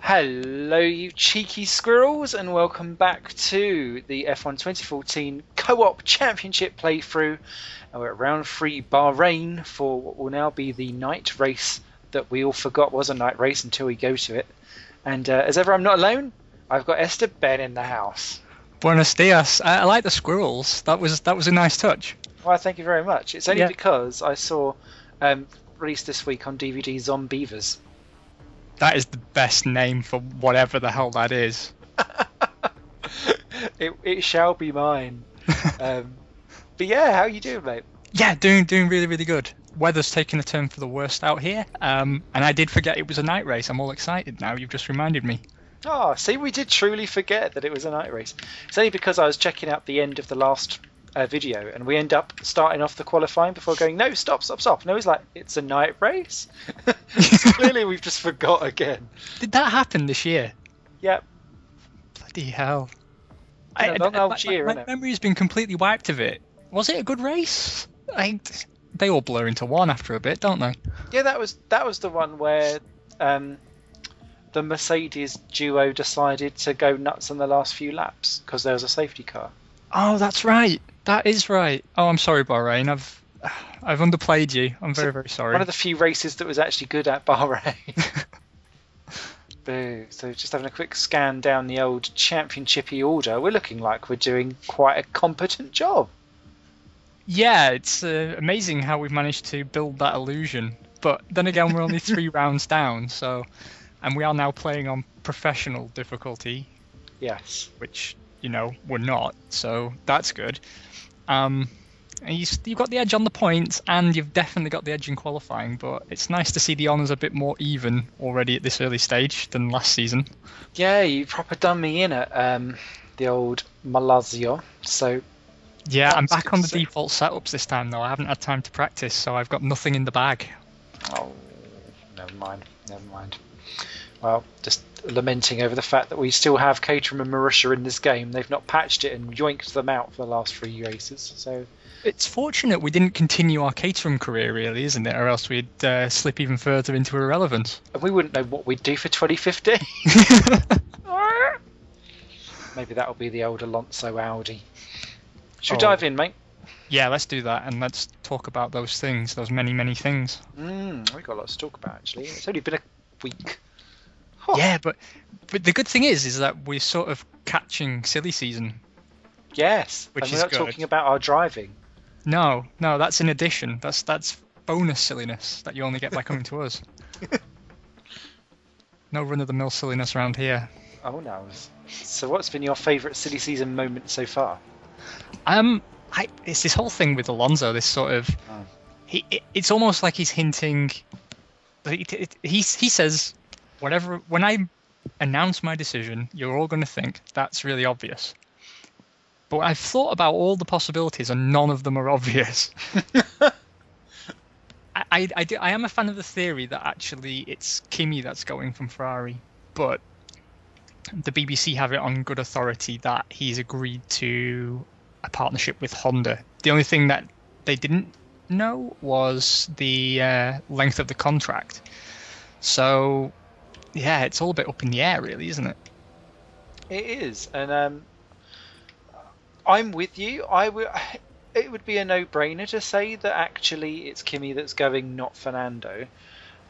Hello, you cheeky squirrels, and welcome back to the F1 2014 Co-op Championship playthrough. And we're at round 3 Bahrain for what will now be the night race that we all forgot was a night race until we go to it. And as ever, I'm not alone. I've got Esteben in the house. Buenos dias. I like the squirrels. That was a nice touch. Well, thank you very much. It's only because I saw released this week on DVD Zombievers. That is the best name for whatever the hell that is. It shall be mine. But yeah, how you doing, mate? Yeah, doing really, really good. Weather's taking a turn for the worst out here. And I did forget it was a night race. I'm all excited now. You've just reminded me. Oh, see, we did truly forget that it was a night race. It's only because I was checking out the end of the last video, and we end up starting off the qualifying before going, no, stop. And I was like, it's a night race? So clearly we've just forgot again. Did that happen this year? Yep. Bloody hell. My memory has been completely wiped of it. Was it a good race? They all blur into one after a bit, don't they? Yeah, that was the one where the Mercedes duo decided to go nuts on the last few laps because there was a safety car. Oh, that's right. That is right. Oh, I'm sorry, Bahrain. I've underplayed you. I'm very, very sorry. One of the few races that was actually good at Bahrain. Boo. So just having a quick scan down the old championshipy order, we're looking like we're doing quite a competent job. Yeah, it's amazing how we've managed to build that illusion. But then again, we're only 3 rounds down, and we are now playing on professional difficulty. Yes. Which, we're not, so that's good. And you've got the edge on the points, and you've definitely got the edge in qualifying, but it's nice to see the honours a bit more even already at this early stage than last season. Yeah, you proper done me in at the old Marussia, so... Yeah, I'm back on the default setups this time, though. I haven't had time to practice, so I've got nothing in the bag. Oh, never mind. Well, just lamenting over the fact that we still have Caterham and Marussia in this game. They've not patched it and yoinked them out for the last 3 races. So it's fortunate we didn't continue our Caterham career, really, isn't it? Or else we'd slip even further into irrelevance. And we wouldn't know what we'd do for 2015. Maybe that'll be the old Alonso Audi. Should we dive in, mate? Yeah, let's do that, and let's talk about those things, those many, many things. We've got lots to talk about, actually. It's only been a week. Oh. Yeah, but the good thing is that we're sort of catching silly season. Yes, which and we're not talking about our driving. No, that's in addition. That's bonus silliness that you only get by coming to us. No run-of-the-mill silliness around here. Oh no. So what's been your favourite silly season moment so far? It's this whole thing with Alonso. This sort of, it's almost like he's hinting. He says, whatever. When I announce my decision, you're all going to think that's really obvious. But I've thought about all the possibilities, and none of them are obvious. I am a fan of the theory that actually it's Kimi that's going from Ferrari, but the BBC have it on good authority that he's agreed to a partnership with Honda. The only thing that they didn't know was the length of the contract. So, yeah, it's all a bit up in the air, really, isn't it? It is, and I'm with you. It would be a no-brainer to say that actually it's Kimi that's going, not Fernando.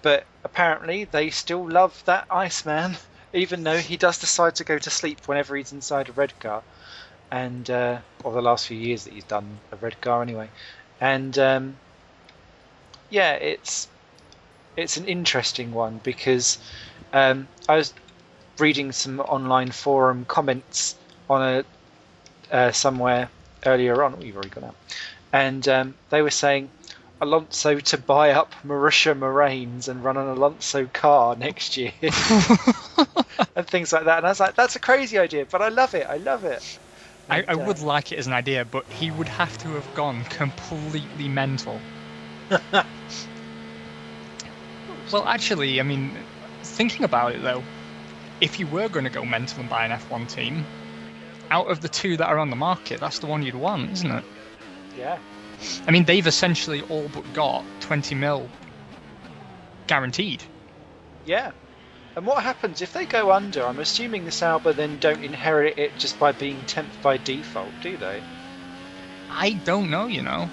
But apparently they still love that Iceman, even though he does decide to go to sleep whenever he's inside a red car. And the last few years that he's done a red car anyway. And yeah, it's an interesting one because I was reading some online forum comments on somewhere earlier on. We've already gone out, and they were saying Alonso to buy up Marussia Moraines and run an Alonso car next year, and things like that. And I was like, that's a crazy idea, but I love it. I would like it as an idea, but he would have to have gone completely mental. Well, actually, I mean, thinking about it though, if you were going to go mental and buy an F1 team, out of the 2 that are on the market, that's the one you'd want, isn't it? Yeah. I mean, they've essentially all but got 20 mil guaranteed. Yeah. And what happens if they go under? I'm assuming the Sauber then don't inherit it just by being 10th by default, do they? I don't know, you know.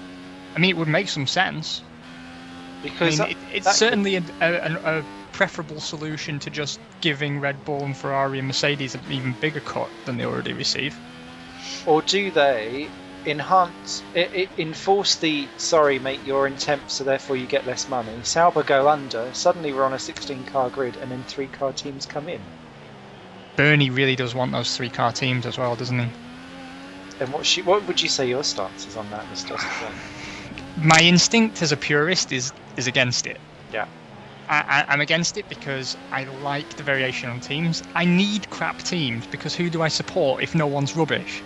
I mean, it would make some sense. Because it's certainly a preferable solution to just giving Red Bull and Ferrari and Mercedes an even bigger cut than they already receive. Or do they enforce the, sorry mate, you're in 10th, so therefore you get less money. Sauber go under, suddenly we're on a 16-car grid, and then 3-car teams come in. Bernie really does want those 3-car teams as well, doesn't he? And what would you say your stance is on that, Mr. Stone? My instinct as a purist is against it. Yeah. I'm against it because I like the variation on teams. I need crap teams because who do I support if no one's rubbish?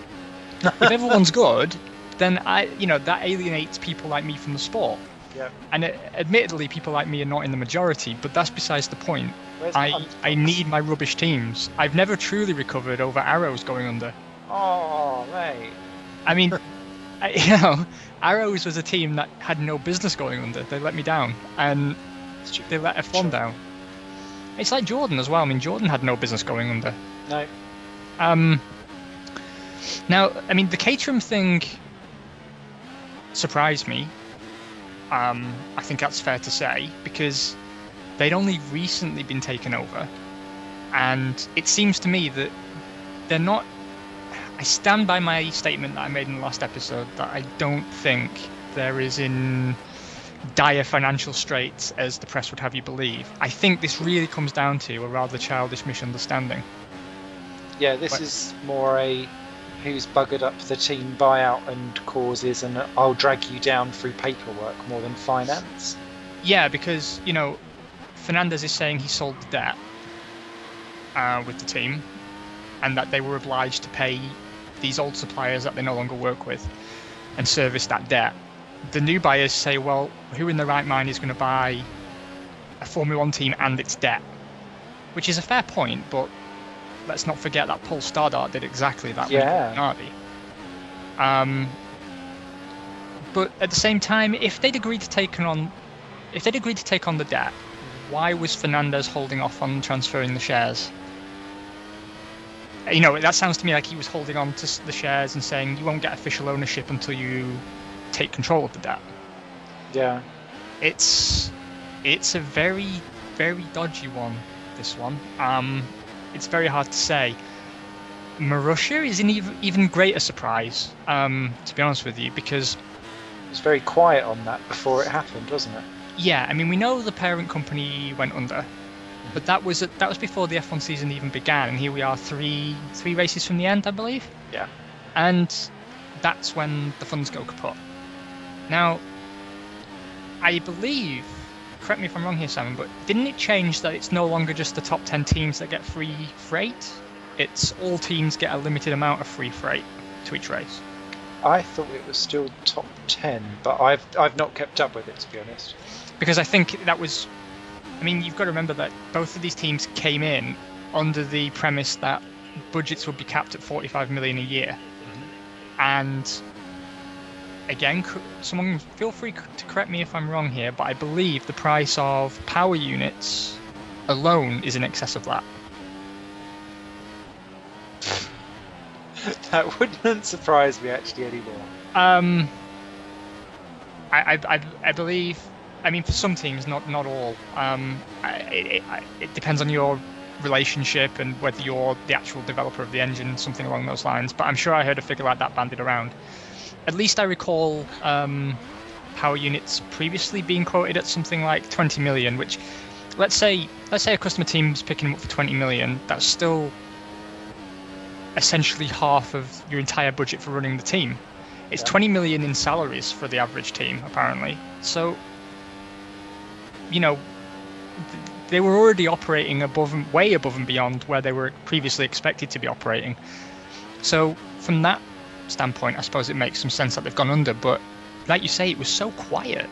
If everyone's good, then that alienates people like me from the sport. Yeah. And admittedly, people like me are not in the majority, but that's besides the point. I need my rubbish teams. I've never truly recovered over Arrows going under. Oh, mate. I mean, Arrows was a team that had no business going under. They let me down, and they let F1 down. It's like Jordan as well. I mean, Jordan had no business going under. No. Now, I mean, the Caterham thing surprised me. I think that's fair to say, because they'd only recently been taken over, and it seems to me that they're not... I stand by my statement that I made in the last episode that I don't think there is in dire financial straits as the press would have you believe. I think this really comes down to a rather childish misunderstanding. Yeah, this is more a who's buggered up the team buyout and causes, and I'll drag you down through paperwork more than finance. Yeah, because, Fernandez is saying he sold the debt with the team, and that they were obliged to pay these old suppliers that they no longer work with and service that debt. The new buyers say, well, who in their right mind is going to buy a Formula 1 team and its debt? Which is a fair point, but let's not forget that Paul Stoddart did exactly that with Minardi. But at the same time, if they'd agreed to take on the debt, why was Fernandez holding off on transferring the shares? That sounds to me like he was holding on to the shares and saying you won't get official ownership until you take control of the debt. Yeah. It's a very, very dodgy one, this one. It's very hard to say. Marussia is an even greater surprise, to be honest with you, because... It was very quiet on that before it happened, wasn't it? Yeah, I mean, we know the parent company went under, but that was before the F1 season even began, and here we are three races from the end, I believe. Yeah. And that's when the funds go kaput. Now, I believe, correct me if I'm wrong here, Simon, but didn't it change that it's no longer just the top 10 teams that get free freight? It's all teams get a limited amount of free freight to each race. I thought it was still top 10, but I've not kept up with it, to be honest. Because I think that was... I mean, you've got to remember that both of these teams came in under the premise that budgets would be capped at 45 million a year. Mm-hmm. And again, someone feel free to correct me if I'm wrong here, but I believe the price of power units alone is in excess of that. That wouldn't surprise me actually anymore. I believe... I mean, for some teams, not all. It depends on your relationship and whether you're the actual developer of the engine, something along those lines. But I'm sure I heard a figure like that bandied around. At least I recall power units previously being quoted at something like 20 million, which, let's say a customer team's picking them up for 20 million. That's still essentially half of your entire budget for running the team. It's 20 million in salaries for the average team, apparently. So, they were already operating way above and beyond where they were previously expected to be operating. So from that standpoint, I suppose it makes some sense that they've gone under. But like you say, it was so quiet.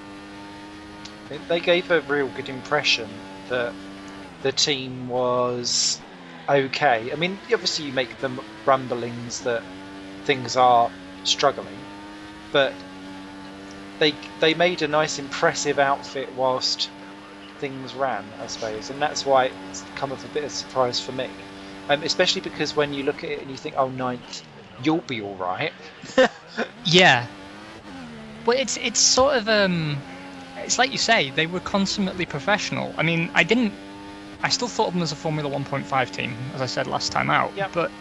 They gave a real good impression that the team was okay. I mean, obviously you make the rumblings that things are struggling, but they made a nice impressive outfit whilst things ran, I suppose, and that's why it's come of a bit of surprise for me. Especially because when you look at it and you think, oh, ninth, you'll be all right. Yeah. Well, it's sort of it's like you say, they were consummately professional. I mean, I still thought of them as a Formula 1.5 team, as I said last time out. Yep. But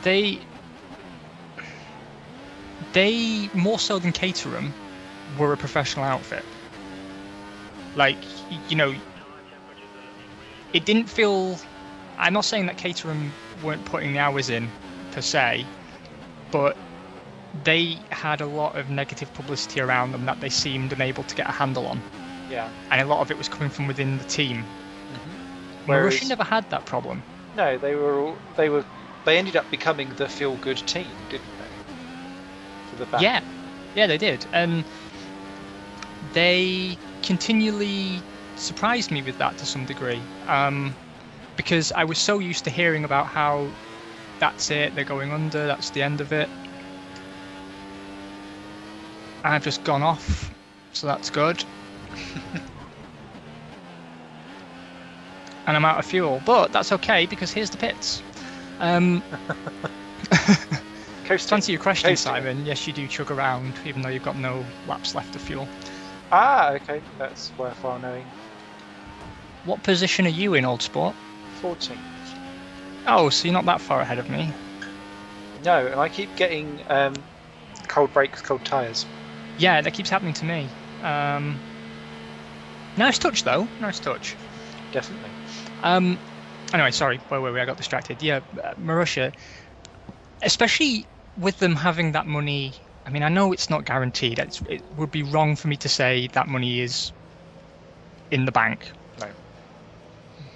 they more so than Caterham were a professional outfit. Like, you know, it didn't feel. I'm not saying that Caterham weren't putting the hours in per se, but they had a lot of negative publicity around them that they seemed unable to get a handle on. Yeah. And a lot of it was coming from within the team. Mm-hmm. Marussia never had that problem. No, they ended up becoming the feel-good team, didn't they? For the back. Yeah, they did, and they continually surprised me with that to some degree. Because I was so used to hearing about how that's it, they're going under, that's the end of it. I've just gone off, so that's good. And I'm out of fuel, but that's okay because here's the pits. To answer your question, Simon, yes, you do chug around, even though you've got no laps left of fuel. Ah, okay, that's worthwhile knowing. What position are you in, Old Sport? 14th. Oh, so you're not that far ahead of me. No, and I keep getting cold brakes, cold tyres. Yeah, that keeps happening to me. Nice touch, though. Nice touch. Definitely. Anyway, sorry, where were we? I got distracted. Yeah, Marussia, especially with them having that money. I mean, I know it's not guaranteed. It would be wrong for me to say that money is in the bank. No.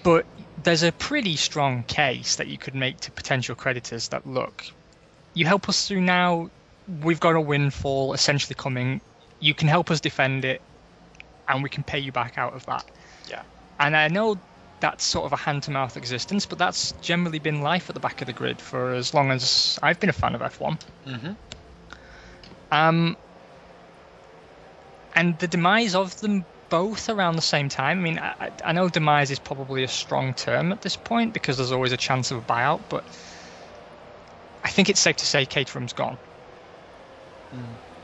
But there's a pretty strong case that you could make to potential creditors that, look, you help us through now, we've got a windfall essentially coming, you can help us defend it, and we can pay you back out of that. Yeah. And I know that's sort of a hand-to-mouth existence, but that's generally been life at the back of the grid for as long as I've been a fan of F1. Mm-hmm. And the demise of them both around the same time. I mean, I know demise is probably a strong term at this point because there's always a chance of a buyout, but I think it's safe to say Caterham's gone.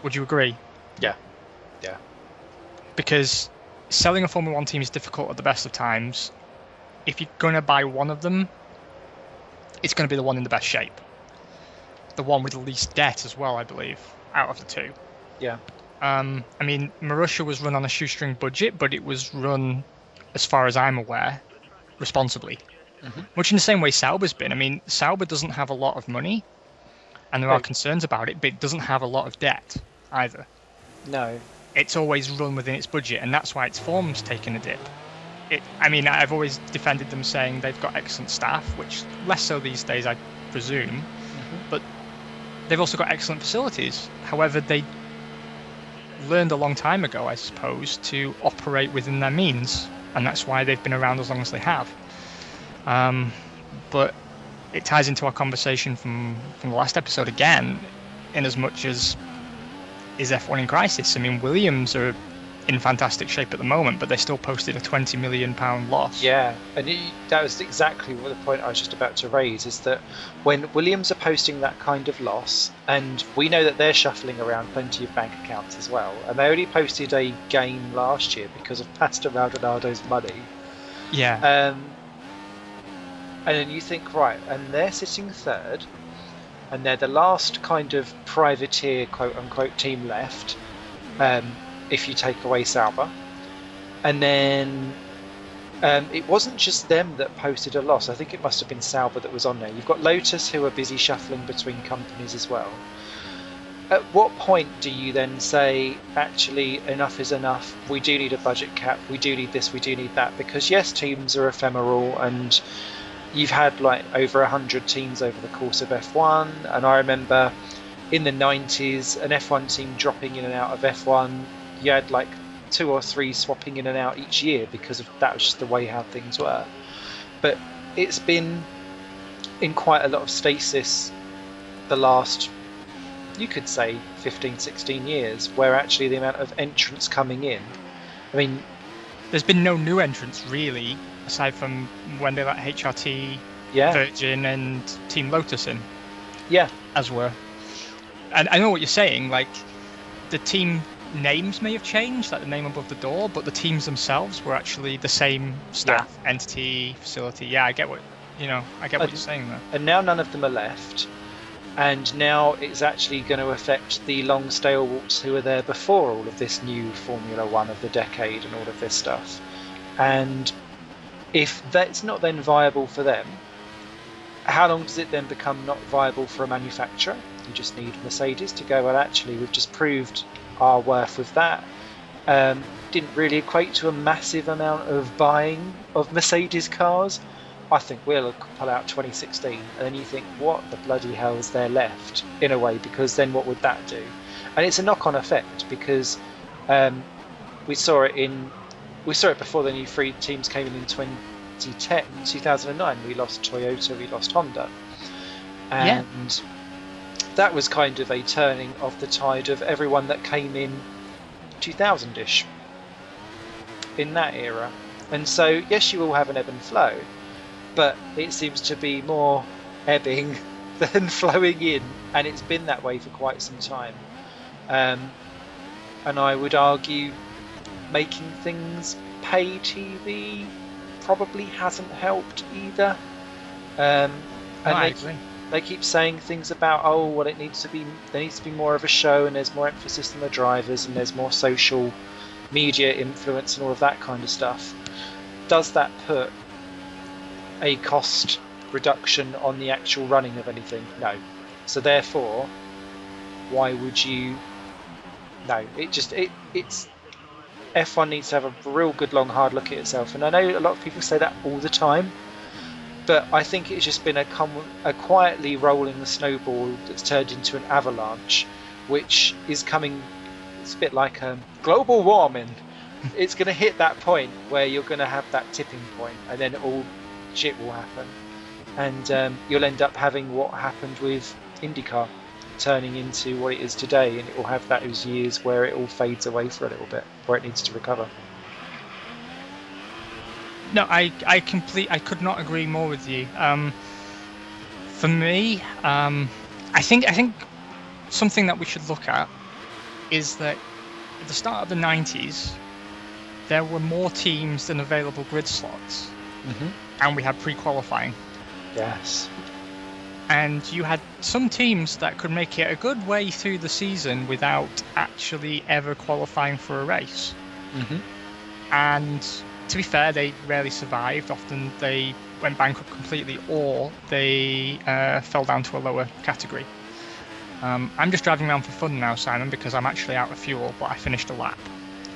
Would you agree? Yeah. Because selling a Formula 1 team is difficult at the best of times. If you're going to buy one of them, it's going to be the one in the best shape. The one with the least debt as well, I believe, out of the two. Yeah. I mean, Marussia was run on a shoestring budget, but it was run, as far as I'm aware, responsibly. Mm-hmm. Much in the same way Sauber's been. I mean, Sauber doesn't have a lot of money, and there are concerns about it, but it doesn't have a lot of debt either. No. It's always run within its budget, and that's why its form's taken a dip. I mean, I've always defended them saying they've got excellent staff, which less so these days, I presume, but they've also got excellent facilities. However, they learned a long time ago, I suppose, to operate within their means, and that's why they've been around as long as they have. But it ties into our conversation from the last episode again, in as much as is F1 in crisis. I mean, Williams are in fantastic shape at the moment, but they still posted a £20 million loss. Yeah, and that was exactly what the point I was just about to raise, is that when Williams are posting that kind of loss, and we know that they're shuffling around plenty of bank accounts as well, and they only posted a gain last year because of Pastor Maldonado's money. Yeah. And then you think, right, and they're sitting third, and they're the last kind of privateer, quote-unquote, team left, if you take away Sauber. And then it wasn't just them that posted a loss. I think it must have been Sauber that was on there. You've got Lotus, who are busy shuffling between companies as well. At what point do you then say, actually, enough is enough, we do need a budget cap, we do need this, we do need that? Because yes, teams are ephemeral, and you've had like over 100 teams over the course of F1, and I remember in the 90s an F1 team dropping in and out of F1. You had like 2 or 3 swapping in and out each year because of that was just the way how things were. But it's been in quite a lot of stasis the last, you could say, 15, 16 years, where actually the amount of entrants coming in, I mean, there's been no new entrants really, aside from when they let HRT, Yeah, Virgin, and Team Lotus in, yeah, as were. And I know what you're saying. Like, the team names may have changed, like the name above the door, but the teams themselves were actually the same staff, entity, facility. Yeah, I get what you're saying there. and now none of them are left. And now it's actually going to affect the long stalwarts who were there before all of this new Formula One of the decade and all of this stuff. And if that's not then viable for them, how long does it then become not viable for a manufacturer? You just need Mercedes to go, well, actually, we've just proved our worth with that. Didn't really equate to a massive amount of buying of Mercedes cars. I think we'll pull out 2016, and then you think, what the bloody hell is there left, in a way, because then what would that do? And it's a knock-on effect, because we saw it before the new three teams came in 2009. We lost Toyota, we lost Honda, and that was kind of a turning of the tide of everyone that came in 2000-ish in that era. And so, yes, you will have an ebb and flow, but it seems to be more ebbing than flowing in, and it's been that way for quite some time. And I would argue making things pay TV probably hasn't helped either. They keep saying things about, oh, well, there needs to be more of a show, and there's more emphasis on the drivers, and there's more social media influence and all of that kind of stuff. Does that put a cost reduction on the actual running of anything? No. So therefore, why would you? No. It's F1 needs to have a real good long hard look at itself, and I know a lot of people say that all the time, but I think it's just been a quietly rolling snowball that's turned into an avalanche, which is coming. It's a bit like global warming. It's going to hit that point where you're going to have that tipping point, and then all shit will happen, and you'll end up having what happened with IndyCar turning into what it is today, and it will have those years where it all fades away for a little bit, where it needs to recover. No, I could not agree more with you. For me, I think something that we should look at is that at the start of the 90s, there were more teams than available grid slots. Mm-hmm. And we had pre-qualifying. Yes. And you had some teams that could make it a good way through the season without actually ever qualifying for a race. Mm-hmm. And to be fair, they rarely survived. Often they went bankrupt completely, or they fell down to a lower category. I'm just driving around for fun now, Simon, because I'm actually out of fuel, but I finished a lap.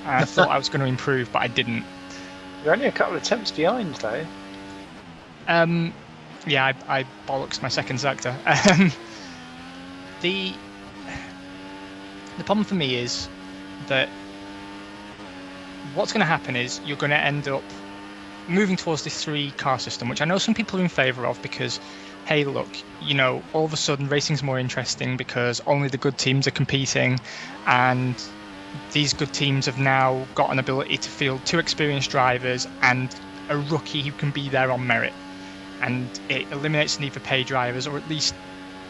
I thought I was going to improve, but I didn't. You're only a couple of attempts behind, though. Yeah, I bollocks my second sector. The problem for me is that what's going to happen is you're going to end up moving towards this 3-car system, which I know some people are in favour of because, hey, look, all of a sudden racing's more interesting because only the good teams are competing, and these good teams have now got an ability to field 2 experienced drivers and a rookie who can be there on merit. And it eliminates the need for pay drivers, or at least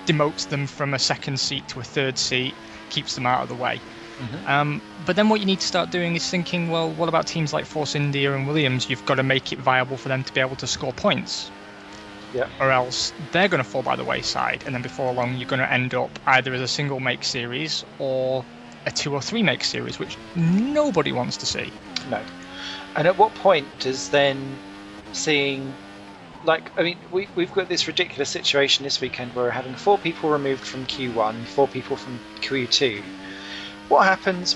demotes them from a second seat to a third seat, keeps them out of the way. Mm-hmm. But then what you need to start doing is thinking, well, what about teams like Force India and Williams? You've got to make it viable for them to be able to score points. Yeah. Or else they're going to fall by the wayside, and then before long you're going to end up either as a single make series or a 2 or 3 make series, which nobody wants to see. No. And at what point does then seeing, we've got this ridiculous situation this weekend where we're having 4 people removed from Q1, 4 people from Q2. What happens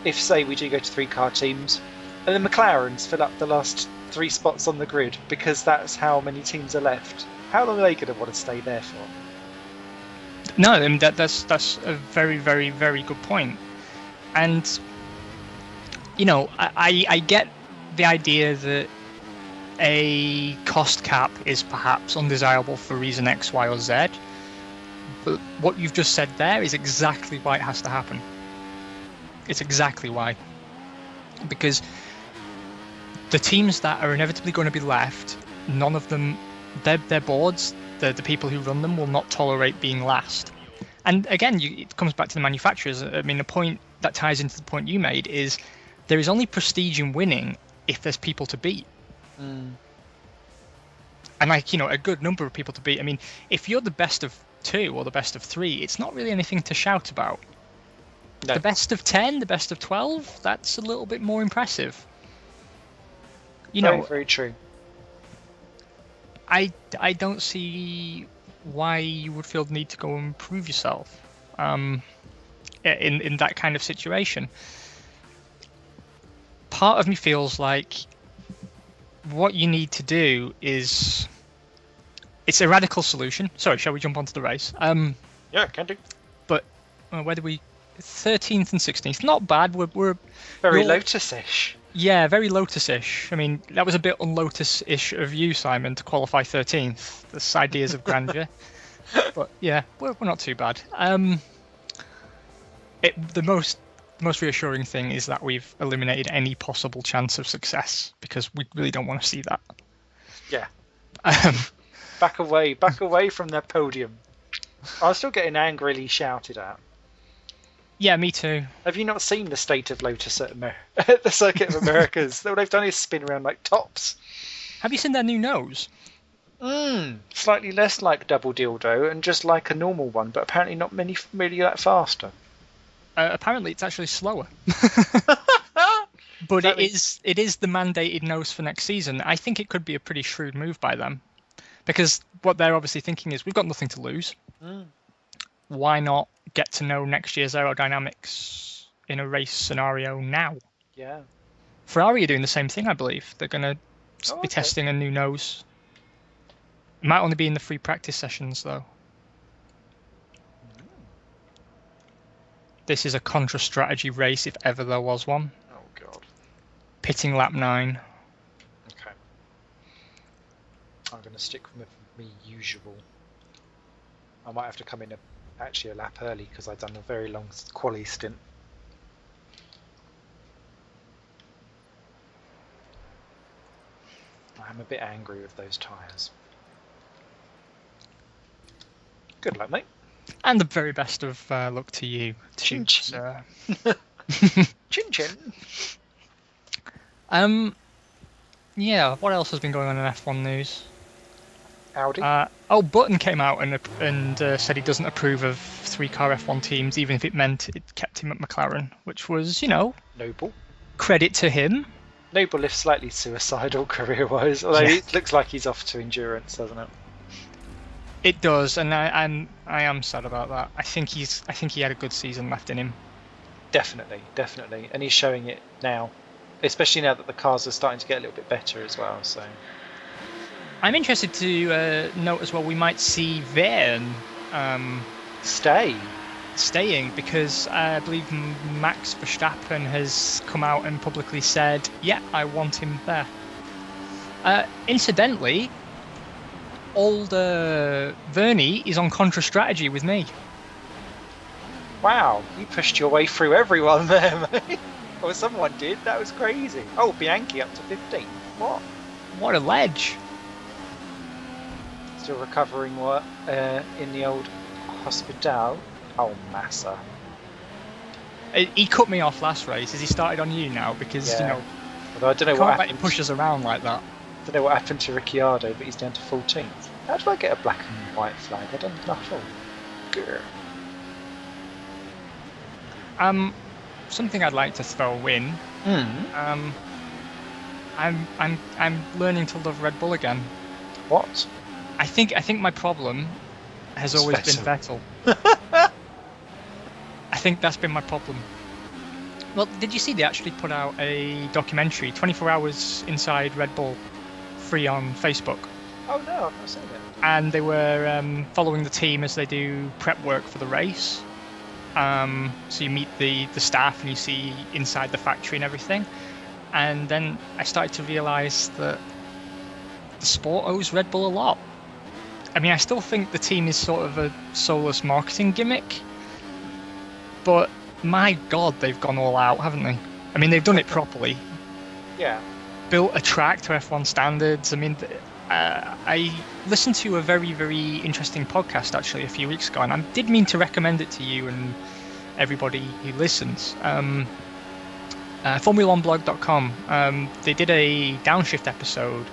if say we do go to 3-car teams, and the McLarens fill up the last 3 spots on the grid because that's how many teams are left? How long are they going to want to stay there for? No, I mean, that's a very, very, very good point. And I get the idea that a cost cap is perhaps undesirable for reason X, Y, or Z. But what you've just said there is exactly why it has to happen. It's exactly why. Because the teams that are inevitably going to be left, none of them, their boards, the people who run them will not tolerate being last. And again, it comes back to the manufacturers. I mean, the point that ties into the point you made is there is only prestige in winning if there's people to beat. And a good number of people to beat. I mean, if you're the best of 2 or the best of 3, it's not really anything to shout about. No. The best of 10, the best of 12, that's a little bit more impressive. Very true. I don't see why you would feel the need to go and prove yourself in that kind of situation. Part of me feels like what you need to do is... It's a radical solution. Sorry, shall we jump onto the race? Yeah, can do. But where do we... 13th and 16th. Not bad. We're very Lotus-ish. Yeah, very Lotus-ish. I mean, that was a bit un-Lotus-ish of you, Simon, to qualify 13th. There's ideas of grandeur. But yeah, we're not too bad. The most reassuring thing is that we've eliminated any possible chance of success, because we really don't want to see that. Yeah. Back away from their podium. I was still getting angrily shouted at. Yeah, me too. Have you not seen the state of Lotus at the Circuit of Americas? All they've done is spin around like tops. Have you seen their new nose? Slightly less like double dildo and just like a normal one, but apparently not really that faster. Apparently it's actually slower. But it is the mandated nose for next season. I think it could be a pretty shrewd move by them. Because what they're obviously thinking is, we've got nothing to lose. Why not get to know next year's aerodynamics in a race scenario now? Yeah. Ferrari are doing the same thing, I believe. They're going to be testing a new nose. It might only be in the free practice sessions, though. This is a contra-strategy race, if ever there was one. Oh, God. Pitting lap 9. Okay. I'm going to stick with my usual. I might have to come in actually a lap early because I've done a very long quali stint. I'm a bit angry with those tyres. Good luck, mate. And the very best of luck to you. Chin chin. Chin chin. Yeah, what else has been going on in F1 news? Audi. Button came out and said he doesn't approve of 3-car F1 teams, even if it meant it kept him at McLaren, which was, noble. Credit to him. Noble, if slightly suicidal career-wise, although it looks like he's off to endurance, doesn't it? It does, and I am sad about that. I think he had a good season left in him. Definitely, and he's showing it now, especially now that the cars are starting to get a little bit better as well. So, I'm interested to note as well. We might see Verne staying because I believe Max Verstappen has come out and publicly said, "Yeah, I want him there." Incidentally, old Vernie is on contra strategy with me. Wow, you pushed your way through everyone there, mate. Or someone did. That was crazy. Oh, Bianchi up to 15. What? What a ledge. Still recovering in the old hospital. Oh, Massa. He cut me off last race. Has he started on you now? Because, although I don't know what happened. He pushes around like that. I don't know what happened to Ricciardo, but he's down to 14th. How do I get a black and white flag? I don't know. Something I'd like to throw in. I'm learning to love Red Bull again. What? I think my problem has always been Vettel. I think that's been my problem. Well, did you see they actually put out a documentary, 24 hours inside Red Bull, free on Facebook? Oh no, I've not seen it. And they were following the team as they do prep work for the race. So you meet the staff and you see inside the factory and everything. And then I started to realise that the sport owes Red Bull a lot. I mean, I still think the team is sort of a soulless marketing gimmick. But my God, they've gone all out, haven't they? I mean, they've done it properly. Yeah. built a track to F1 standards. I mean, I listened to a very, very interesting podcast actually a few weeks ago, and I did mean to recommend it to you and everybody who listens. Formula1blog.com. They did a downshift episode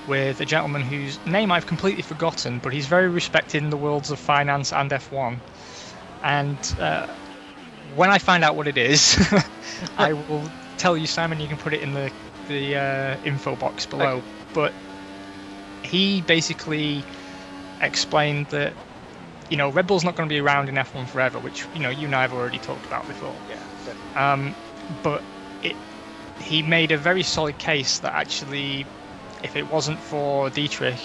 with a gentleman whose name I've completely forgotten, but he's very respected in the worlds of finance and F1. And when I find out what it is, I will tell you, Simon. You can put it in the info box below. Okay. But he basically explained that, you know, Red Bull's not going to be around in F1 forever, which, you know, you and I have already talked about before. Yeah. But he made a very solid case that actually, if it wasn't for Dietrich,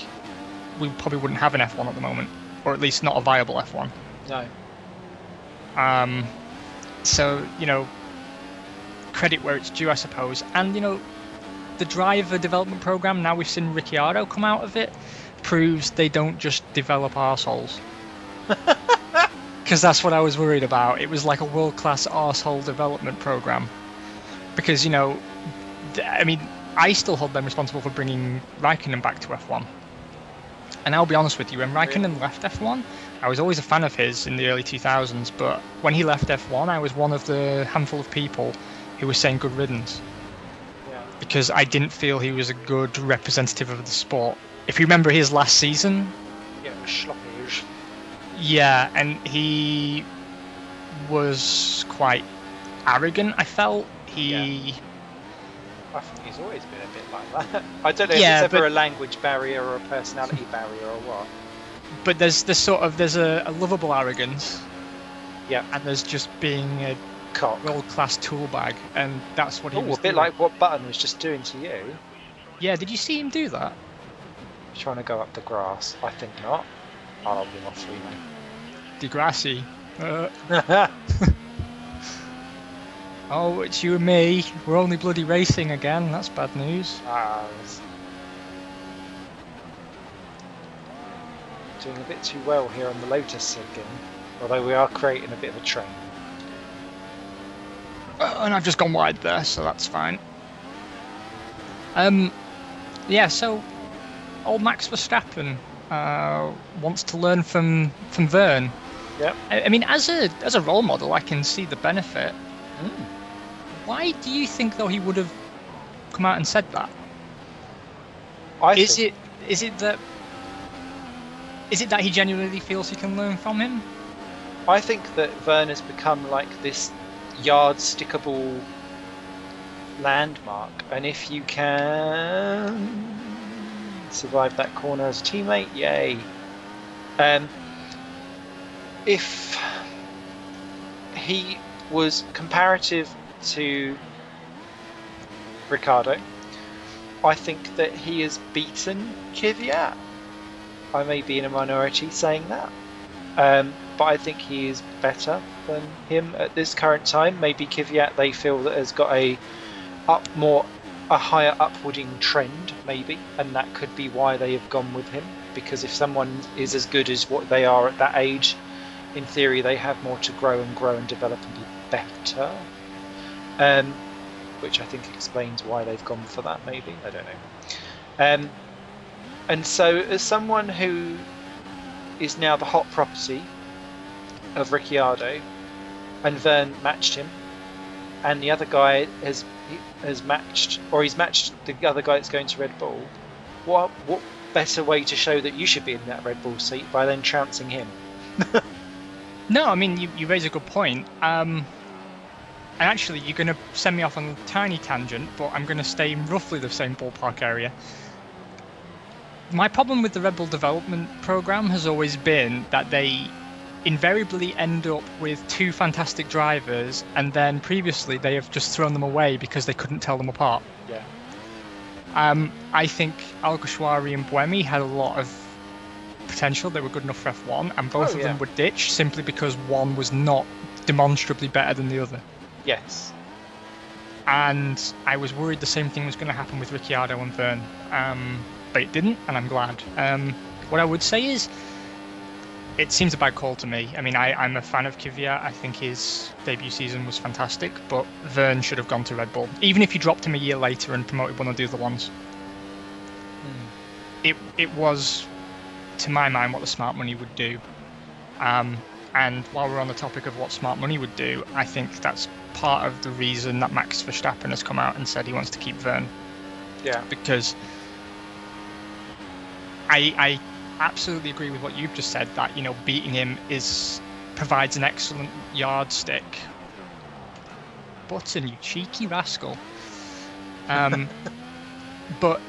we probably wouldn't have an F1 at the moment, or at least not a viable F1. No. So, you know, credit where it's due, I suppose. And, you know, the driver development program, now we've seen Ricciardo come out of it, proves they don't just develop arseholes. Because that's what I was worried about. It was like a world-class arsehole development program. Because, you know, I mean, I still hold them responsible for bringing Raikkonen back to F1. And I'll be honest with you, when Raikkonen left F1, I was always a fan of his in the early 2000s, but when he left F1, I was one of the handful of people who was saying good riddance. Yeah. Because I didn't feel he was a good representative of the sport. If you remember his last season... Yeah, it was sloppy. Yeah, and he was quite arrogant, I felt. I think he's always been a bit like that. I don't know if it's ever a language barrier or a personality barrier or what. But there's a lovable arrogance. Yeah. And there's just being a cock, world-class tool bag, and that's what he was a bit doing. like what Button was just doing to you. Yeah, did you see him do that? Trying to go up the grass. I think not. I'll be off 3, mate. Degrassi. Oh, it's you and me. We're only bloody racing again. That's bad news. Doing a bit too well here on the Lotus again. Although we are creating a bit of a train. And I've just gone wide there, so that's fine. Yeah, so old Max Verstappen wants to learn from Verne. Yep. I mean, as a role model, I can see the benefit. Why do you think, though, he would have come out and said that? Is it that he genuinely feels he can learn from him? I think that Verne has become like this yardstickable landmark, and if you can survive that corner as a teammate, yay. If he was comparative to Ricciardo, I think that he has beaten Kvyat. I may be in a minority saying that, but I think he is better than him at this current time. Maybe Kvyat, they feel that has got a higher upwarding trend, maybe, and that could be why they have gone with him. Because if someone is as good as what they are at that age, in theory they have more to grow and develop and be better. Which I think explains why they've gone for that, maybe. I don't know. And so, as someone who is now the hot property of Ricciardo, and Verne matched him, and the other guy has matched, or he's matched the other guy that's going to Red Bull, what better way to show that you should be in that Red Bull seat by then trouncing him? No, I mean, you raise a good point. And actually, you're going to send me off on a tiny tangent, but I'm going to stay in roughly the same ballpark area. My problem with the Red Bull development program has always been that they invariably end up with 2 fantastic drivers, and then previously they have just thrown them away because they couldn't tell them apart. Yeah. I think Alguersuari and Buemi had a lot of potential. They were good enough for F1, and both of them were ditched simply because one was not demonstrably better than the other. Yes. And I was worried the same thing was going to happen with Ricciardo and Verne, but it didn't, and I'm glad. What I would say is, it seems a bad call to me. I mean, I'm a fan of Kvyat. I think his debut season was fantastic, but Verne should have gone to Red Bull. Even if you dropped him a year later and promoted one of the other ones. It was, to my mind, what the smart money would do. And while we're on the topic of what smart money would do, I think that's part of the reason that Max Verstappen has come out and said he wants to keep Verne. Yeah. Because I absolutely agree with what you've just said, that, you know, beating him provides an excellent yardstick. Button, you cheeky rascal. But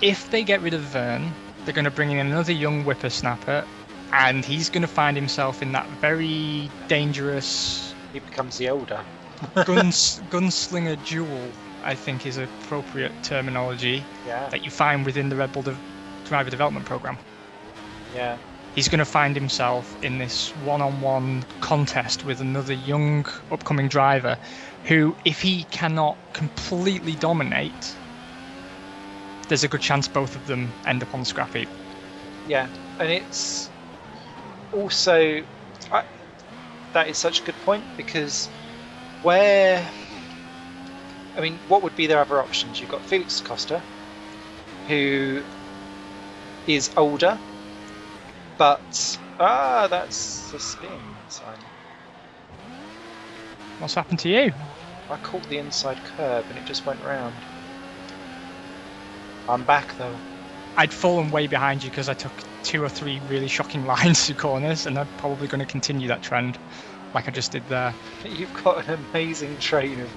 if they get rid of Verne, they're going to bring in another young whippersnapper, and he's going to find himself in that very dangerous... He becomes the older. gunslinger duel, I think is appropriate terminology, that you find within the Red Bull driver development program. Yeah. He's going to find himself in this one-on-one contest with another young upcoming driver who, if he cannot completely dominate, there's a good chance both of them end up on the scrap heap. Yeah, and it's also... that is such a good point, because what would be their other options? You've got Felix Costa, who is older, but that's a spin sign. What's happened to you? I caught the inside curb and it just went round. I'm back though. I'd fallen way behind you because I took 2 or 3 really shocking lines through corners, and I'm probably going to continue that trend like I just did there. You've got an amazing train of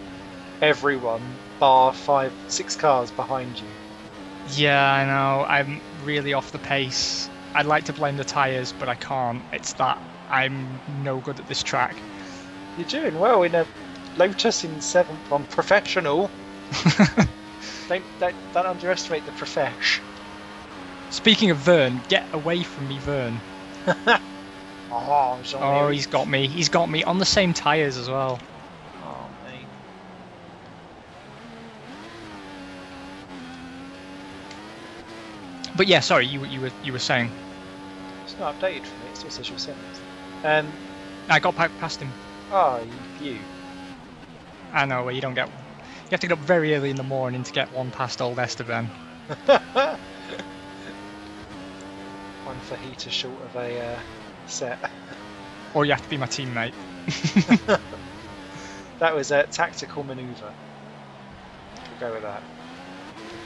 everyone bar 5-6 cars behind you. Yeah, I know. I'm really off the pace. I'd like to blame the tyres, but I can't. It's that I'm no good at this track. You're doing well in a Lotus in 7th on professional. Don't underestimate the profesh. Speaking of Verne, get away from me, Verne. Oh, he's got me. He's got me on the same tyres as well. Oh, mate. But yeah, sorry, you were saying. It's not updated for me. It still says you're 7th. I got past him. Oh, you. I know, where you don't get... You have to get up very early in the morning to get one past old Esteben. One fajita short of a set. Or you have to be my teammate. That was a tactical manoeuvre. We'll go with that.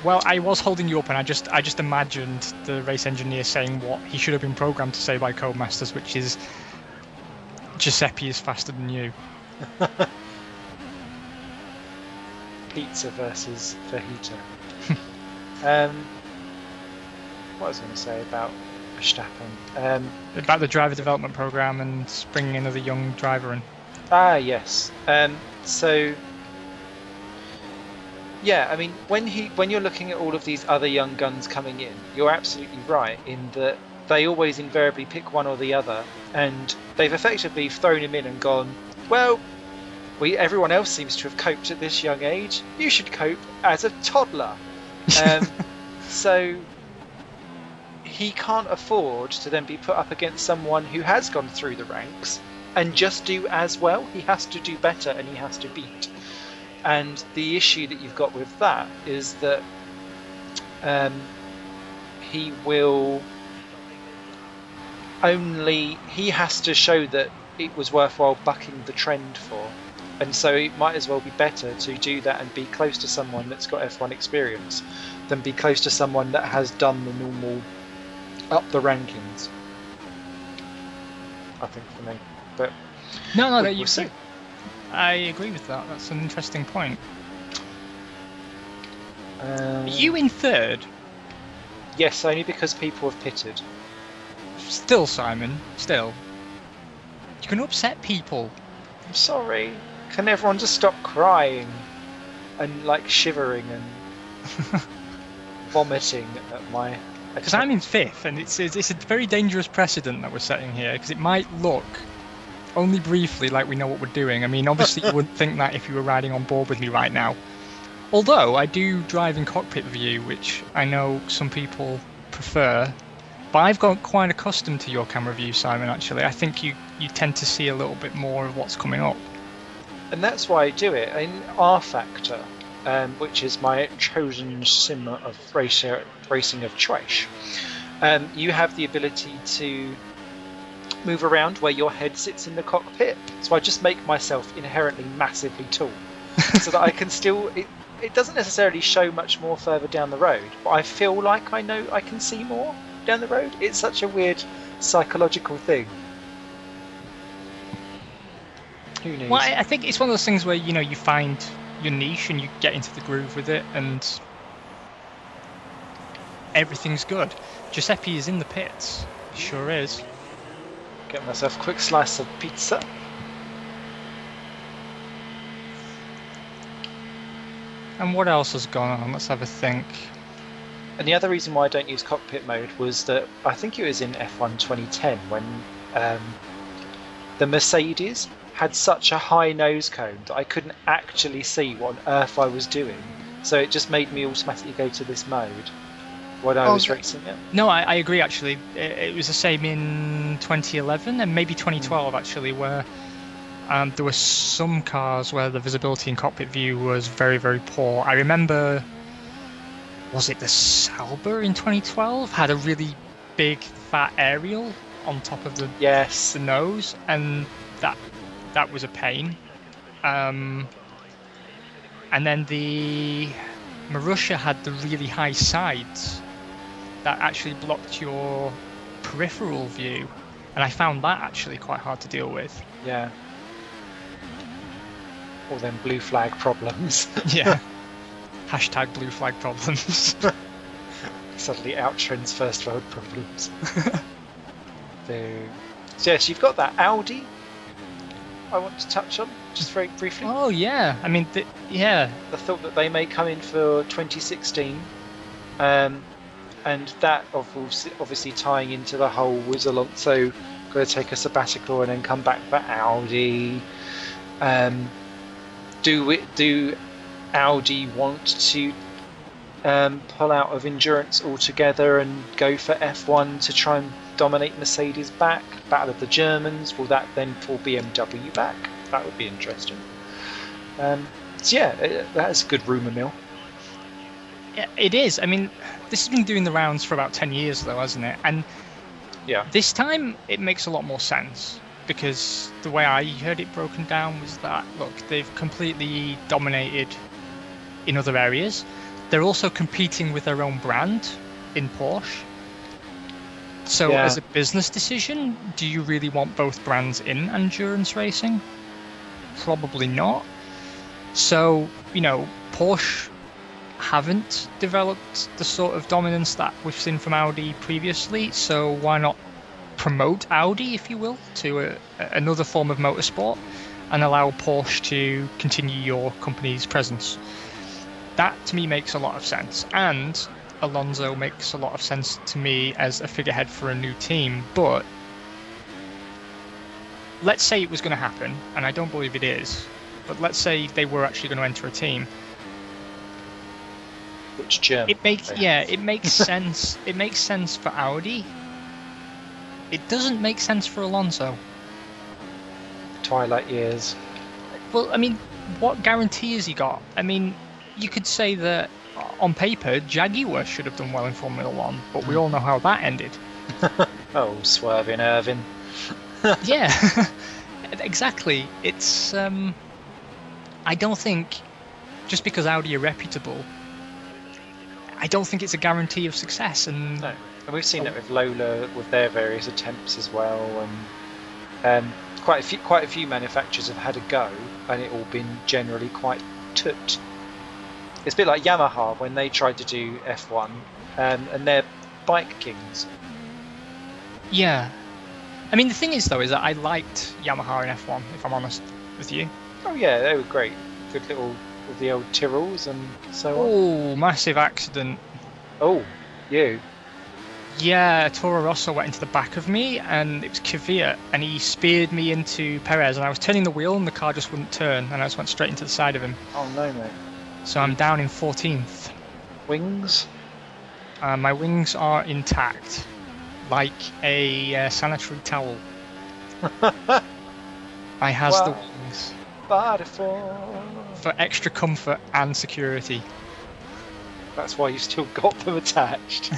Well, I was holding you up, and I just imagined the race engineer saying what he should have been programmed to say by Codemasters, which is Giuseppe is faster than you. Pizza versus fajita. What was I going to say about Verstappen? About the driver development program and bringing another young driver in. Yes. So, yeah, I mean, when you're looking at all of these other young guns coming in, you're absolutely right in that they always invariably pick one or the other, and they've effectively thrown him in and gone, well, everyone else seems to have coped at this young age. You should cope as a toddler. So he can't afford to then be put up against someone who has gone through the ranks and just do as well. He has to do better, and he has to beat. And the issue that you've got with that is that he has to show that it was worthwhile bucking the trend for. And so it might as well be better to do that and be close to someone that's got F1 experience than be close to someone that has done the normal up the rankings. I think for me. But no, we'll see. I agree with that. That's an interesting point. Are you in third? Yes, only because people have pitted. Still, Simon, still. You're going to upset people. I'm sorry. Can everyone just stop crying and like shivering and vomiting at my... Because I'm in fifth, and it's a very dangerous precedent that we're setting here, because it might look only briefly like we know what we're doing. I mean, obviously you wouldn't think that if you were riding on board with me right now. Although I do drive in cockpit view, which I know some people prefer. But I've got quite accustomed to your camera view, Simon, actually. I think you tend to see a little bit more of what's coming up. And that's why I do it. In R Factor, which is my chosen sim of racing of choice, you have the ability to move around where your head sits in the cockpit. So I just make myself inherently massively tall so that I can still... It doesn't necessarily show much more further down the road, but I feel like I know I can see more down the road. It's such a weird psychological thing. Who knows? Well, I think it's one of those things where, you find your niche and you get into the groove with it and everything's good. Giuseppe is in the pits. He sure is. Get myself a quick slice of pizza. And what else has gone on? Let's have a think. And the other reason why I don't use cockpit mode was that I think it was in F1 2010 when the Mercedes had such a high nose cone that I couldn't actually see what on earth I was doing. So it just made me automatically go to this mode when I was racing it. No, I agree, actually. It was the same in 2011 and maybe 2012, actually, where there were some cars where the visibility in cockpit view was very, very poor. I remember, was it the Sauber in 2012? Had a really big, fat aerial on top of the nose, and that was a pain. And then the Marussia had the really high sides that actually blocked your peripheral view, and I found that actually quite hard to deal with. Yeah. All them blue flag problems. Yeah. Hashtag blue flag problems. Suddenly outtrends first world problems. So yes, you've got that Audi I want to touch on just very briefly. Oh yeah, I mean, the thought that they may come in for 2016, and that obviously tying into the whole was Alonso going to take a sabbatical and then come back for Audi. Do Audi want to pull out of endurance altogether and go for F1 to try and dominate Mercedes back? Battle of the Germans, will that then pull BMW back? That would be interesting. So yeah, that's a good rumour mill. Yeah, it is. I mean, this has been doing the rounds for about 10 years though, hasn't it? And yeah, this time it makes a lot more sense, because the way I heard it broken down was that, look, they've completely dominated in other areas. They're also competing with their own brand in Porsche. So as a business decision, do you really want both brands in endurance racing? Probably not. So, Porsche haven't developed the sort of dominance that we've seen from Audi previously, so why not promote Audi, if you will, to another form of motorsport and allow Porsche to continue your company's presence? That to me makes a lot of sense, and Alonso makes a lot of sense to me as a figurehead for a new team. But let's say it was going to happen, and I don't believe it is, but let's say they were actually going to enter a team. Which German? It makes sense. It makes sense for Audi. It doesn't make sense for Alonso. Twilight years. Well, I mean, what guarantee has he got? I mean, you could say that on paper, Jaguar should have done well in Formula 1, but we all know how that ended. Oh, swerving Irvin. Yeah, exactly. It's I don't think, just because Audi are reputable, I don't think it's a guarantee of success. And no, and we've seen it with Lola with their various attempts as well, and quite a few manufacturers have had a go, and it all been generally quite toot. It's a bit like Yamaha when they tried to do F1, and they're bike kings. Yeah. I mean, the thing is, though, is that I liked Yamaha in F1, if I'm honest with you. Oh, yeah, they were great. Good little, with the old Tyrrells and so on. Oh, massive accident. Oh, you? Yeah, Toro Rosso went into the back of me, and it was Kvyat, and he speared me into Perez, and I was turning the wheel, and the car just wouldn't turn, and I just went straight into the side of him. Oh, no, mate. So I'm down in 14th. Wings? My wings are intact. like a sanitary towel. I has the wings for extra comfort and security. That's why you still got them attached.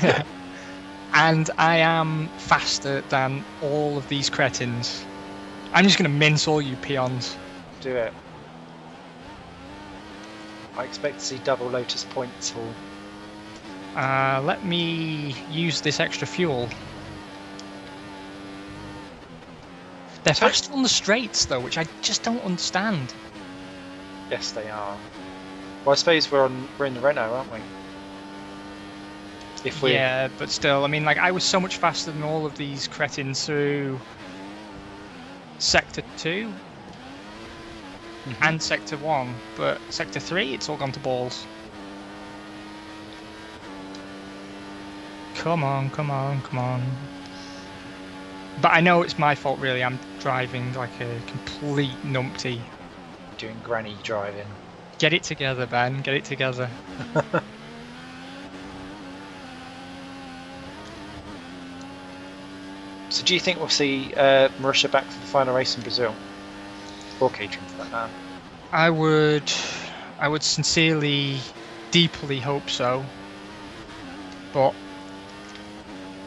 And I am faster than all of these cretins. I'm just going to mince all you peons. Do it. I expect to see double Lotus points haul. Let me use this extra fuel. They're faster on the straights, though, which I just don't understand. Yes, they are. Well, I suppose we're in the Renault, aren't we? Yeah, but still, I mean, like, I was so much faster than all of these cretins through Sector 2 and Sector 1, but Sector 3, it's all gone to balls. Come on, come on, come on. But I know it's my fault, really. I'm driving like a complete numpty. Doing granny driving. Get it together, Ben. Get it together. So do you think we'll see Marussia back for the final race in Brazil? Or Caterham for that matter? I would sincerely, deeply hope so. But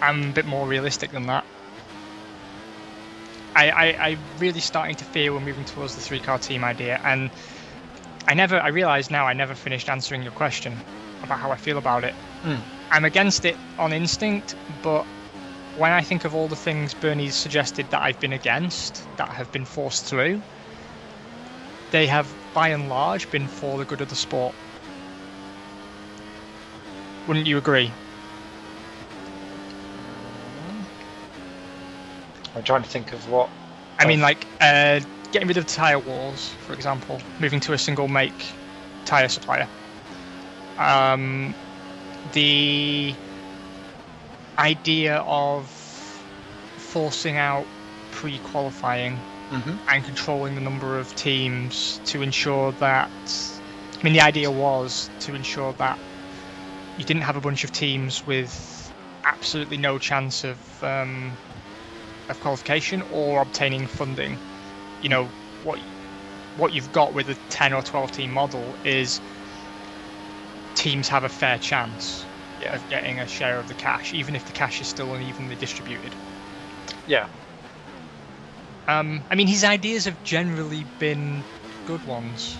I'm a bit more realistic than that. I'm really starting to fear we're moving towards the 3-car team idea, and I realise now I never finished answering your question about how I feel about it. I'm against it on instinct, but when I think of all the things Bernie's suggested that I've been against, that have been forced through, they have, by and large, been for the good of the sport. Wouldn't you agree? I'm trying to think of what... I mean, like, getting rid of tyre wars, for example, moving to a single make tyre supplier. The idea of forcing out pre-qualifying and controlling the number of teams to ensure that... I mean, the idea was to ensure that you didn't have a bunch of teams with absolutely no chance of qualification or obtaining funding. You know, what you've got with a 10 or 12 team model is teams have a fair chance of getting a share of the cash, even if the cash is still unevenly distributed. Yeah. I mean, his ideas have generally been good ones,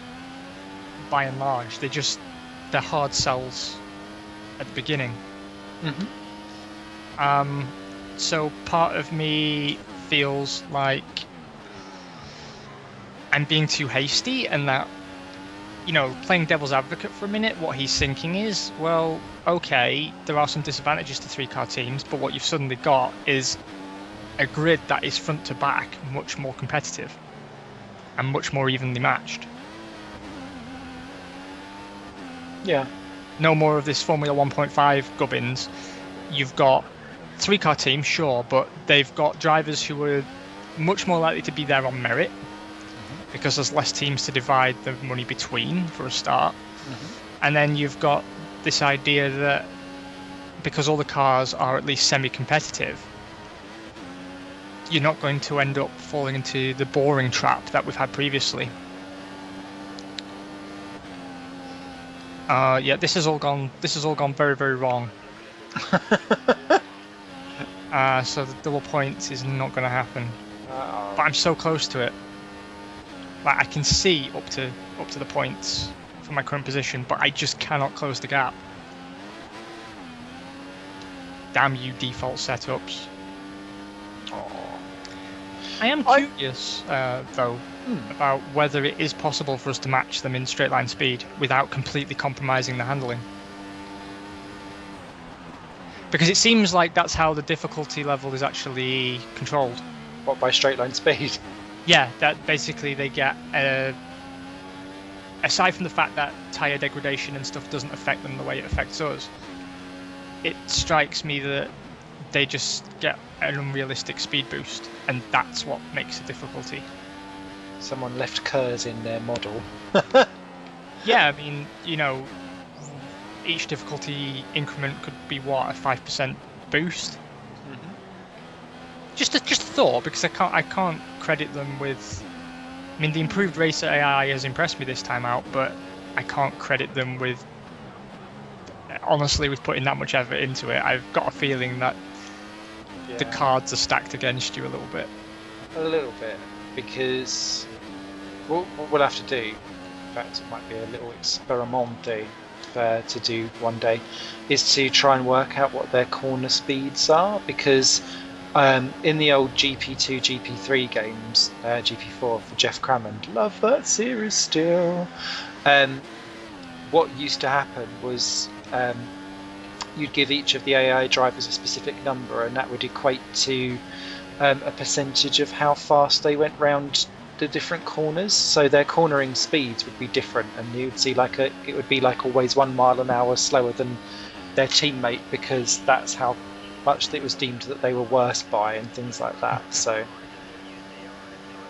by and large. They're hard sells at the beginning. So part of me feels like I'm being too hasty, and that, you know, playing devil's advocate for a minute, what he's thinking is, well, okay, there are some disadvantages to 3-car teams, but what you've suddenly got is a grid that is front to back much more competitive and much more evenly matched. Yeah. No more of this Formula 1.5 gubbins. You've got 3-car team, sure, but they've got drivers who are much more likely to be there on merit because there's less teams to divide the money between for a start. And then you've got this idea that because all the cars are at least semi-competitive, you're not going to end up falling into the boring trap that we've had previously. Yeah, this has all gone very, very wrong. So the double points is not going to happen. But I'm so close to it. Like, I can see up to the points from my current position, but I just cannot close the gap. Damn you, default setups. I am curious, though, about whether it is possible for us to match them in straight line speed without completely compromising the handling. Because it seems like that's how the difficulty level is actually controlled. What, by straight line speed? Yeah, that basically they get, aside from the fact that tyre degradation and stuff doesn't affect them the way it affects us, it strikes me that they just get an unrealistic speed boost, and that's what makes the difficulty. Someone left curves in their model. Yeah, I mean, you know, each difficulty increment could be, what, a 5% boost? just a thought, because I can't credit them with. I mean, the improved racer AI has impressed me this time out, but I can't credit them with. Honestly, with putting that much effort into it, I've got a feeling that the cards are stacked against you a little bit. A little bit, because what we'll have to do, in fact it might be a little experimente to do one day, is to try and work out what their corner speeds are, because in the old GP2, GP3 games, GP4 for Jeff Crammond, love that series still, what used to happen was you'd give each of the AI drivers a specific number, and that would equate to a percentage of how fast they went round the different corners. So their cornering speeds would be different, and you'd see it would be like always 1 mile an hour slower than their teammate, because that's how much it was deemed that they were worse by, and things like that. So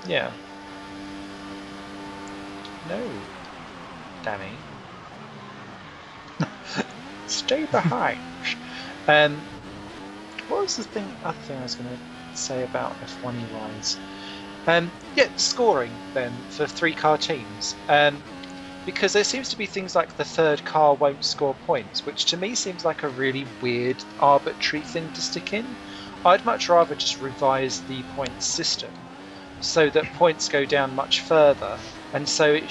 yeah. No, Danny. Stay behind. What was the other thing I was going to say about F1 wise? Scoring then for 3-car teams. Because there seems to be things like the third car won't score points, which to me seems like a really weird, arbitrary thing to stick in. I'd much rather just revise the points system so that points go down much further, and so it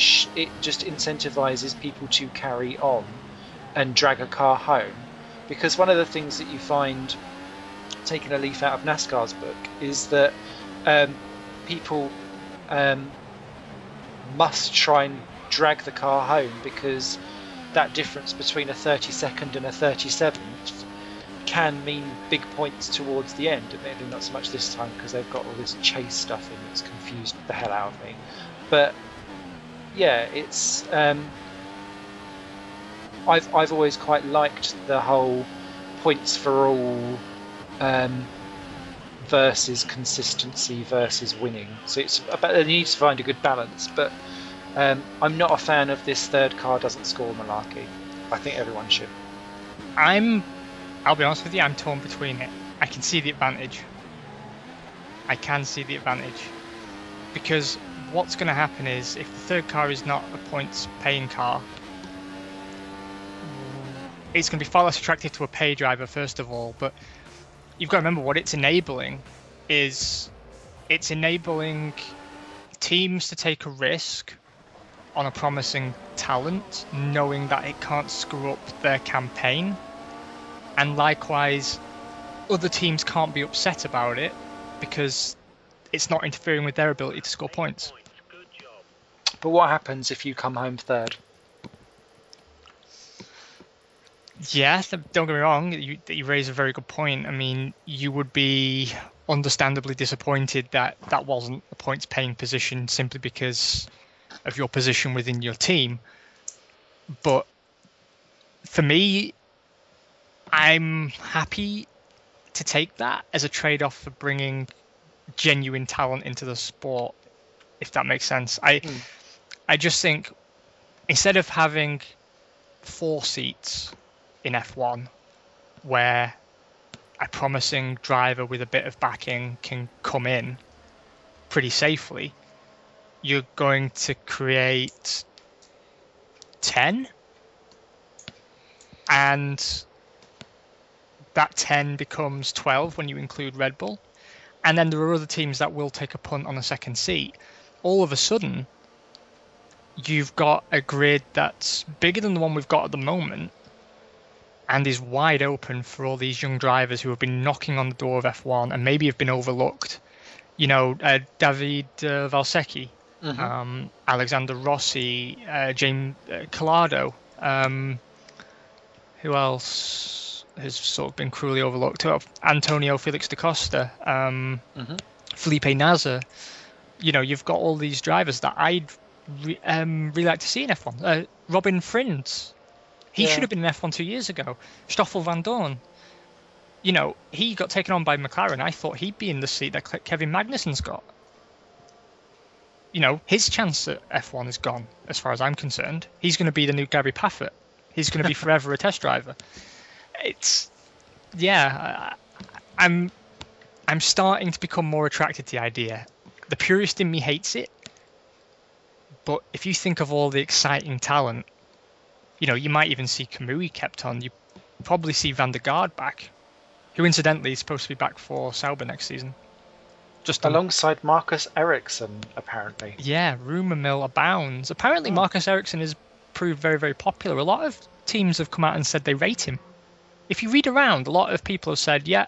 just incentivizes people to carry on and drag a car home. Because one of the things that you find, taking a leaf out of NASCAR's book, is that people must try and drag the car home, because that difference between a 32nd and a 37th can mean big points towards the end. Admittedly not so much this time, because they've got all this chase stuff in that's confused the hell out of me. But yeah, it's I've always quite liked the whole points for all versus consistency versus winning. So it's about, they need to find a good balance. But I'm not a fan of this third car doesn't score malarkey. I think everyone should. I'll be honest with you, I'm torn between it. I can see the advantage. Because what's going to happen is, if the third car is not a points paying car, it's going to be far less attractive to a pay driver, first of all. But you've got to remember, what it's enabling is it's enabling teams to take a risk on a promising talent, knowing that it can't screw up their campaign. And likewise, other teams can't be upset about it because it's not interfering with their ability to score points. But what happens if you come home third? Yeah, don't get me wrong, you raise a very good point. I mean, you would be understandably disappointed that that wasn't a points-paying position simply because of your position within your team. But for me, I'm happy to take that as a trade-off for bringing genuine talent into the sport, if that makes sense. I just think, instead of having 4 seats in F1 where a promising driver with a bit of backing can come in pretty safely, you're going to create 10, and that 10 becomes 12 when you include Red Bull, and then there are other teams that will take a punt on a second seat. All of a sudden, you've got a grid that's bigger than the one we've got at the moment, and is wide open for all these young drivers who have been knocking on the door of F1 and maybe have been overlooked. You know, David Valsecchi, Alexander Rossi, James Collado. Who else has sort of been cruelly overlooked? Antonio Felix da Costa, Felipe Nasr. You know, you've got all these drivers that I'd really like to see in F1. Robin Frins. He should have been in F1 2 years ago. Stoffel Van Dorn. You know, he got taken on by McLaren. I thought he'd be in the seat that Kevin Magnussen's got. You know, his chance at F1 is gone, as far as I'm concerned. He's going to be the new Gary Paffett. He's going to be forever a test driver. I'm I'm starting to become more attracted to the idea. The purist in me hates it, but if you think of all the exciting talent, you might even see Kamui kept on. You probably see Van der Gaard back, who incidentally is supposed to be back for Sauber next season. Just alongside Marcus Ericsson, apparently. Yeah, rumour mill abounds. Apparently, Marcus Ericsson has proved very, very popular. A lot of teams have come out and said they rate him. If you read around, a lot of people have said, yeah,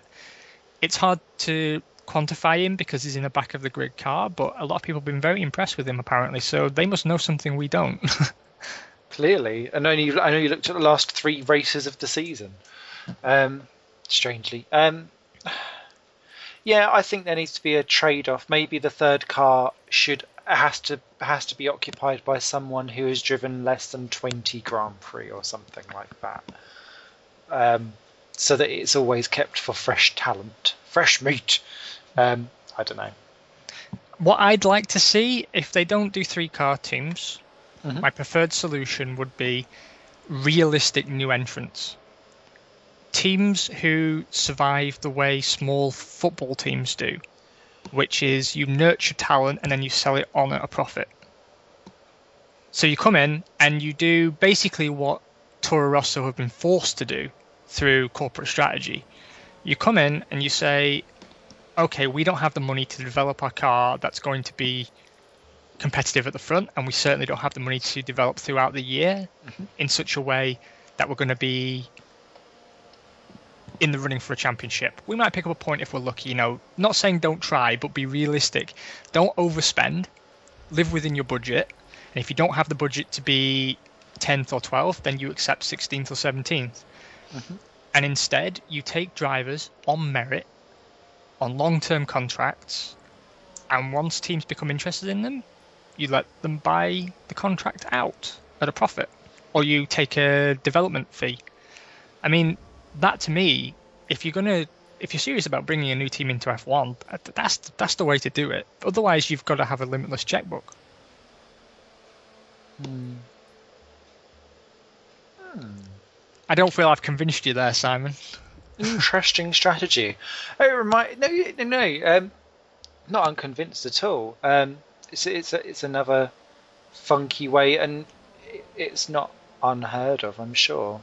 it's hard to quantify him because he's in the back of the grid car, but a lot of people have been very impressed with him, apparently. So they must know something we don't. Clearly. And I know you looked at the last 3 races of the season. Strangely. Yeah, I think there needs to be a trade-off. Maybe the third car has to be occupied by someone who has driven less than 20 Grand Prix or something like that, so that it's always kept for fresh talent, fresh meat. I don't know. What I'd like to see, if they don't do 3-car teams, my preferred solution would be realistic new entrants. Teams who survive the way small football teams do, which is you nurture talent and then you sell it on at a profit. So you come in and you do basically what Toro Rosso have been forced to do through corporate strategy. You come in and you say, okay, we don't have the money to develop our car that's going to be competitive at the front, and we certainly don't have the money to develop throughout the year in such a way that we're going to be in the running for a championship. We might pick up a point if we're lucky, not saying don't try, but be realistic. Don't overspend, live within your budget, and if you don't have the budget to be 10th or 12th, then you accept 16th or 17th. And instead, you take drivers on merit, on long-term contracts, and once teams become interested in them, you let them buy the contract out at a profit, or you take a development fee. I mean, that to me, if you're serious about bringing a new team into F1, that's the way to do it. Otherwise, you've got to have a limitless checkbook. I don't feel I've convinced you there, Simon. Interesting strategy. Not unconvinced at all. It's another funky way, and it's not unheard of, I'm sure.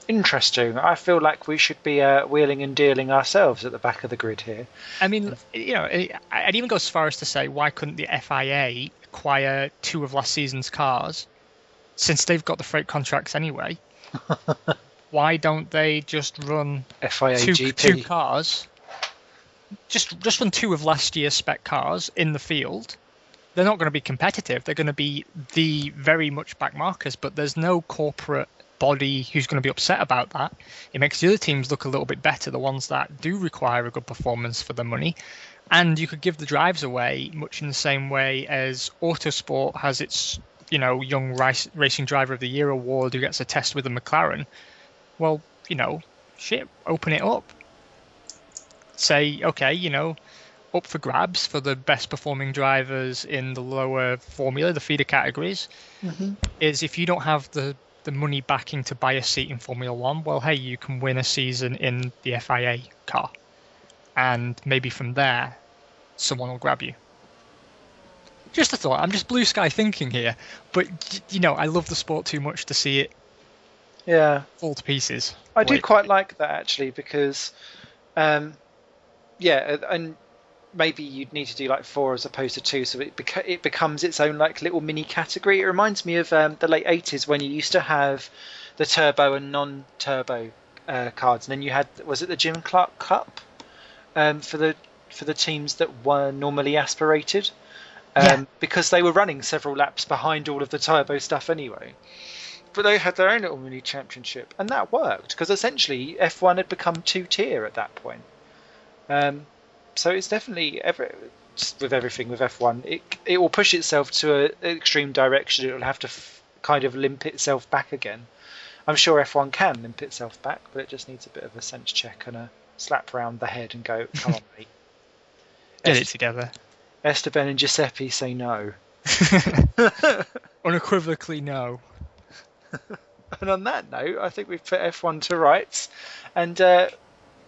Interesting. I feel like we should be wheeling and dealing ourselves at the back of the grid here. I mean, I'd even go as far as to say, why couldn't the FIA acquire 2 of last season's cars, since they've got the freight contracts anyway? Why don't they just run FIA two GP cars? Just run 2 of last year's spec cars in the field. They're not going to be competitive. They're going to be the very much back markers, but there's no corporate body who's going to be upset about that. It makes the other teams look a little bit better, the ones that do require a good performance for their money. And you could give the drives away much in the same way as Autosport has its young racing driver of the year award who gets a test with a McLaren. Well, open it up. Say, okay, up for grabs for the best performing drivers in the lower formula, the feeder categories, is if you don't have the money backing to buy a seat in Formula 1, well, hey, you can win a season in the FIA car. And maybe from there, someone will grab you. Just a thought. I'm just blue sky thinking here. But, I love the sport too much to see it fall to pieces. I do quite like that, actually, because, and maybe you'd need to do like 4 as opposed to 2, so it becomes its own like little mini category. It reminds me of the late 80s when you used to have the turbo and non-turbo cards, and then you had, was it the Jim Clark Cup for the teams that were normally aspirated, because they were running several laps behind all of the turbo stuff anyway. But they had their own little mini championship, and that worked because essentially F1 had become 2-tier at that point. So it's definitely with everything with F1, it will push itself to an extreme direction. It will have to kind of limp itself back again. I'm sure F1 can limp itself back, but it just needs a bit of a sense check and a slap round the head and go, come on, mate. Get it together. Esteben and Giuseppe say no. Unequivocally no. And on that note, I think we've put F1 to rights. And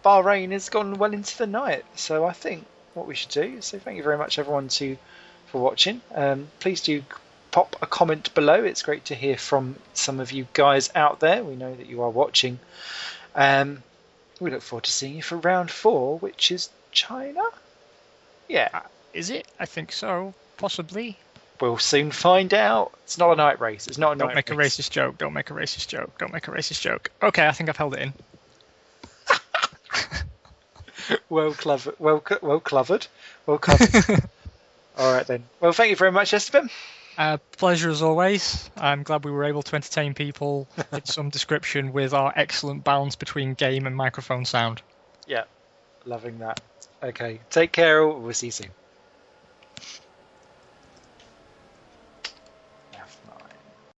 Bahrain has gone well into the night. So I think what we should do is say thank you very much, everyone, for watching. Please do pop a comment below. It's great to hear from some of you guys out there. We know that you are watching. We look forward to seeing you for round 4, which is China. Yeah. Is it? I think so. Possibly. We'll soon find out. It's not a night race. It's not a Don't night make a race. racist joke. Don't make a racist joke. Don't make a racist joke. Okay, I think I've held it in. Well covered. Well covered. All right then. Well, thank you very much, Esteben. Pleasure as always. I'm glad we were able to entertain people with some description with our excellent balance between game and microphone sound. Yeah, loving that. Okay, take care. We'll see you soon.